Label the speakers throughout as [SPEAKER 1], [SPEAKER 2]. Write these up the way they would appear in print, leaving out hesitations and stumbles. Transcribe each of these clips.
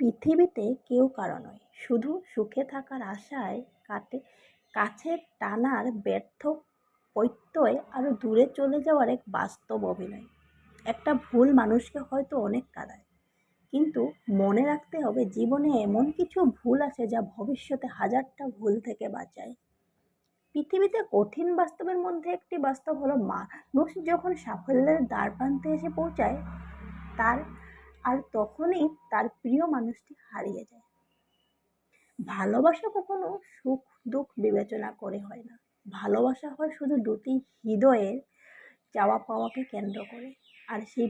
[SPEAKER 1] পৃথিবীতে কেউ কারো নয়, শুধু সুখে থাকার আশায় কাছে টানার ব্যর্থ প্রত্যয় আরও দূরে চলে যাওয়ার এক বাস্তব অভিনয়। একটা ভুল মানুষকে হয়তো অনেক কাঁদায়, কিন্তু মনে রাখতে হবে জীবনে এমন কিছু ভুল আছে যা ভবিষ্যতে হাজারটা ভুল থেকে বাঁচায়। পৃথিবীতে কঠিন বাস্তবের মধ্যে একটি বাস্তব হলো মানুষ যখন সাফল্যের দ্বারপ্রান্তে এসে পৌঁছায় তার তখনই তার প্রিয় মানুষটি হারিয়ে যায়। ভালোবাসা কখনো সুখ দুঃখ বিবেচনা করে হয় না। ভালোবাসা হয় শুধু দুটি হৃদয়ের চাওয়া পাওয়াকে কেন্দ্র করে, আর সেই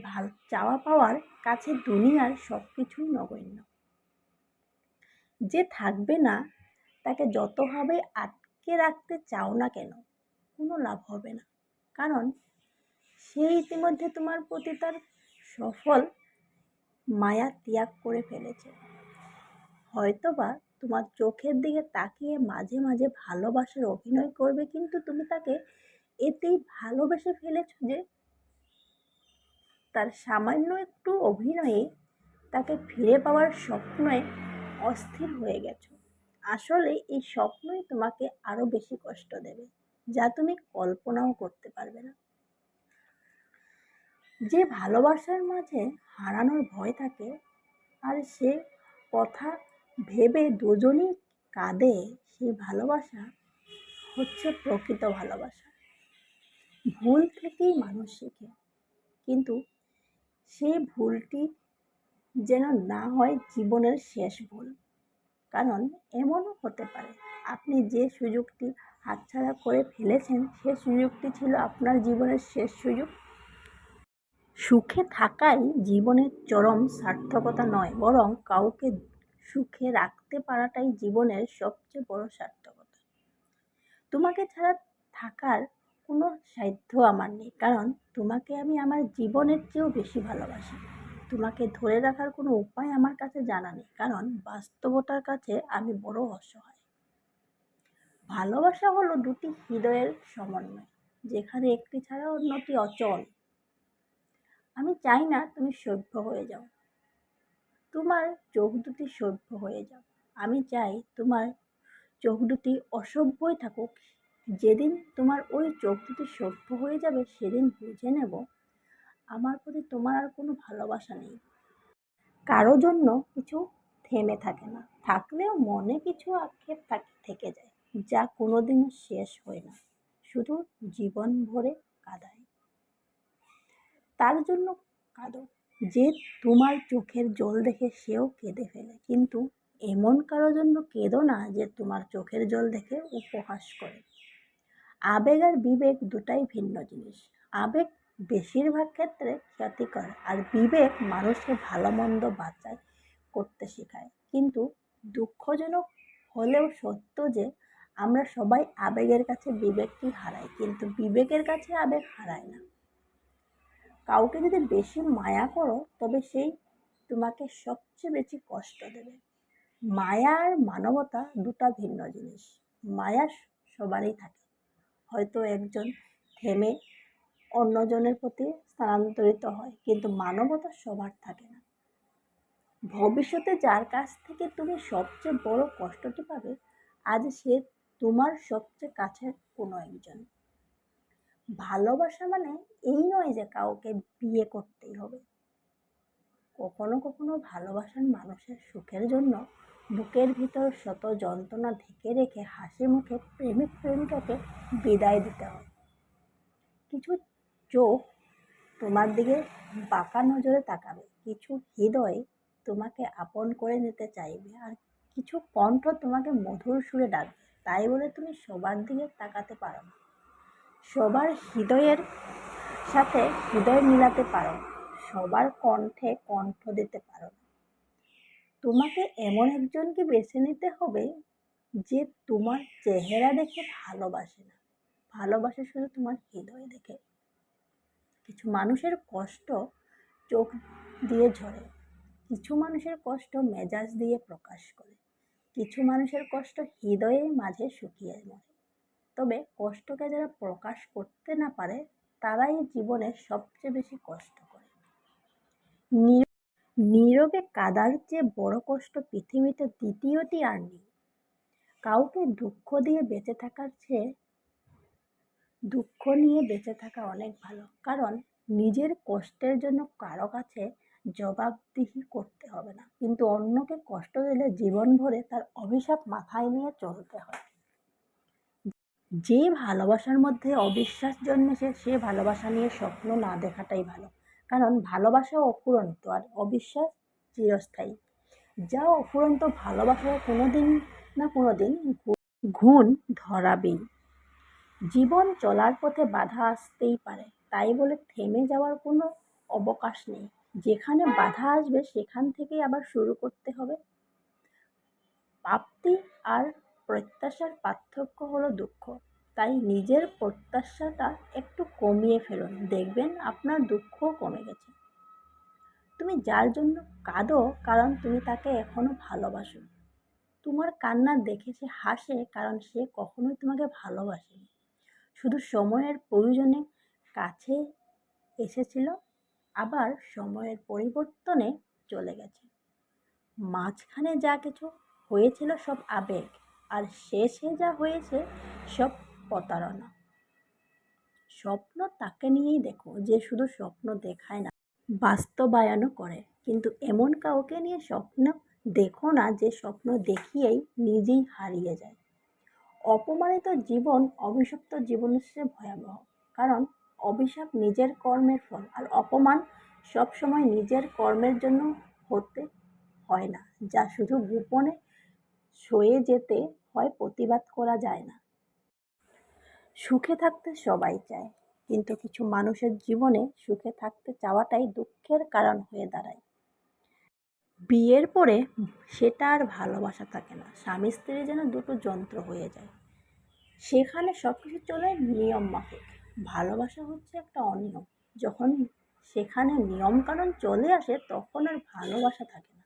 [SPEAKER 1] চাওয়া পাওয়ার কাছে দুনিয়ার সবকিছুই নগণ্য। যে থাকবে না তাকে যতভাবে আটকে রাখতে চাও না কেন, কোনো লাভ হবে না, কারণ সে ইতিমধ্যে তোমার প্রতি তার সফল মায়া ত্যাগ করে ফেলেছে। হয়তোবা তোমার চোখের দিকে তাকিয়ে মাঝে মাঝে ভালোবাসার অভিনয় করবে, কিন্তু তুমি তাকে এতেই ভালোবেসে ফেলেছ যে তার সামান্য একটু অভিনয়ে তাকে ফিরে পাওয়ার স্বপ্নে অস্থির হয়ে গেছো। আসলে এই স্বপ্নই তোমাকে আরো বেশি কষ্ট দেবে, যা তুমি কল্পনাও করতে পারবে না। যে ভালোবাসার মাঝে হারানোর ভয় থাকে, আর সে কথা ভেবে দুজনেই কাঁদে, সেই ভালোবাসা হচ্ছে প্রকৃত ভালোবাসা। ভুল থেকেই মানুষ শেখে, কিন্তু সেই ভুলটি যেন না হয় জীবনের শেষ ভুল। কারণ এমনও হতে পারে আপনি যে সুযোগটি হাতছাড়া করে ফেলেছেন সে সুযোগটি ছিল আপনার জীবনের শেষ সুযোগ। সুখে থাকাই জীবনের চরম সার্থকতা নয়, বরং কাউকে সুখে রাখতে পারাটাই জীবনের সবচেয়ে বড় সার্থকতা। তোমাকে ছাড়া থাকার কোনো সাধ্য আমার নেই, কারণ তোমাকে আমি আমার জীবনের চেয়েও বেশি ভালোবাসি। তোমাকে ধরে রাখার কোনো উপায় আমার কাছে জানা নেই, কারণ বাস্তবতার কাছে আমি বড় অসহায়। ভালোবাসা হলো দুটি হৃদয়ের সমন্বয়, যেখানে একটি ছাড়া অন্যটি অচল। আমি চাই না তুমি সভ্য হয়ে যাও, তোমার চোখ দুটি সভ্য হয়ে যাও। আমি চাই তোমার চোখ দুটি অসভ্যই থাকুক। যেদিন তোমার ওই চোখ দুটি সভ্য হয়ে যাবে সেদিন বুঝে নেব আমার প্রতি তোমার আর কোনো ভালোবাসা নেই। কারো জন্য কিছু থেমে থাকে না, থাকলেও মনে কিছু আক্ষেপ থেকে যায়, যা কোনোদিনও শেষ হয় না, শুধু জীবন ভরে কাঁদায়। তার জন্য কাঁদো যে তোমার চোখের জল দেখে সেও কেঁদে ফেলে, কিন্তু এমন কারোর জন্য কেঁদো না যে তোমার চোখের জল দেখে উপহাস করে। আবেগ আর বিবেক দুটাই ভিন্ন জিনিস। আবেগ বেশিরভাগ ক্ষেত্রে ক্ষতিকর, আর বিবেক মানুষকে ভালো মন্দ বাছাই করতে শেখায়। কিন্তু দুঃখজনক হলেও সত্য যে আমরা সবাই আবেগের কাছে বিবেককে হারাই, কিন্তু বিবেকের কাছে আবেগ হারায় না। কাউকে যদি বেশি মায়া করো তবে সেই তোমাকে সবচেয়ে বেশি কষ্ট দেবে। মায়া আর মানবতা দুটা ভিন্ন জিনিস। মায়া সবারই থাকে, হয়তো একজন থেমে অন্যজনের প্রতি স্থানান্তরিত হয়, কিন্তু মানবতা সবার থাকে না। ভবিষ্যতে যার কাছ থেকে তুমি সবচেয়ে বড় কষ্টটি পাবে, আজ সে তোমার সবচেয়ে কাছের কোনো একজন। ভালোবাসা মানে এই নয় যে কাউকে বিয়ে করতেই হবে। কখনো কখনো ভালোবাসার মানুষের সুখের জন্য বুকের ভিতর শত যন্ত্রণা ঢেকে রেখে হাসি মুখে প্রেমিক প্রেমিকাকে বিদায় দিতে হয়। কিছু চোখ তোমার দিকে বাঁকা নজরে তাকাবে, কিছু হৃদয় তোমাকে আপন করে নিতে চাইবে, আর কিছু কণ্ঠ তোমাকে মধুর সুরে ডাকবে। তাই বলে তুমি সবার দিকে তাকাতে পারো না, সবার হৃদয়ের সাথে হৃদয় মিলাতে পারো না, সবার কণ্ঠে কণ্ঠ দিতে পারো না। তোমাকে এমন একজনকে বেছে নিতে হবে যে তোমার চেহারা দেখে ভালোবাসে না, ভালোবাসে শুধু তোমার হৃদয় দেখে। কিছু মানুষের কষ্ট চোখ দিয়ে ঝরে, কিছু মানুষের কষ্ট মেজাজ দিয়ে প্রকাশ করে, কিছু মানুষের কষ্ট হৃদয়ের মাঝে শুকিয়ে মরে। তবে কষ্টকে যারা প্রকাশ করতে না পারে তারাই জীবনে সবচেয়ে বেশি কষ্ট করে। নীরবে কাদার চেয়ে বড় কষ্ট পৃথিবীতে দ্বিতীয়টি আর নেই। কাউকে দুঃখ নিয়ে বেঁচে থাকা অনেক ভালো, কারণ নিজের কষ্টের জন্য কারো কাছে জবাবদিহি করতে হবে না, কিন্তু অন্যকে কষ্ট দিলে জীবন ভরে তার অভিশাপ মাথায় নিয়ে চলতে হয়। যে ভালোবাসার মধ্যে অবিশ্বাস জন্মেছে সে ভালোবাসা নিয়ে স্বপ্ন না দেখাটাই ভালো, কারণ ভালোবাসা অফুরন্ত আর অবিশ্বাস চিরস্থায়ী। যা অফুরন্ত ভালোবাসা কোনোদিন না কোনোদিন ঘুণ ধরাবেই। জীবন চলার পথে বাধা আসতেই পারে, তাই বলে থেমে যাওয়ার কোনো অবকাশ নেই। যেখানে বাধা আসবে সেখান থেকেই আবার শুরু করতে হবে। প্রাপ্তি আর প্রত্যাশার পার্থক্য হলো দুঃখ, তাই নিজের প্রত্যাশাটা একটু কমিয়ে ফেলুন, দেখবেন আপনার দুঃখও কমে গেছে। তুমি যার জন্য কাঁদো কারণ তুমি তাকে এখনো ভালোবাসো। তোমার কান্না দেখে সে হাসে কারণ সে কখনোই তোমাকে ভালোবাসেনি, শুধু সময়ের প্রয়োজনে কাছে এসেছিল, আবার সময়ের পরিবর্তনে চলে গেছে। মাঝখানে যা কিছু হয়েছিল সব আবেগ, আর শেষে যা হয়েছে সব প্রতারণা। স্বপ্ন তাকে নিয়েই দেখো যে শুধু স্বপ্ন দেখায় না, বাস্তবায়নও করে। কিন্তু এমন কাউকে নিয়ে স্বপ্ন দেখো না যে স্বপ্ন দেখিয়েই নিজেই হারিয়ে যায়। অপমানিত জীবন অভিশপ্ত জীবনের চেয়ে ভয়াবহ, কারণ অভিশাপ নিজের কর্মের ফল, আর অপমান সবসময় নিজের কর্মের জন্য হতে হয় না, যা শুধু গোপনে সয়ে যেতে হয়, প্রতিবাদ করা যায় না। সুখে থাকতে সবাই চায়, কিন্তু কিছু মানুষের জীবনে সুখে থাকতে চাওয়াটাই দুঃখের কারণ হয়ে দাঁড়ায়। বিয়ের পরে সেটা আর ভালোবাসা থাকে না, স্বামী স্ত্রী যেন দুটো যন্ত্র হয়ে যায়। সেখানে সব কিছু চলে নিয়ম মাফিক। ভালোবাসা হচ্ছে একটা অনিয়ম। যখন সেখানে নিয়মকানুন চলে আসে তখন আর ভালোবাসা থাকে না।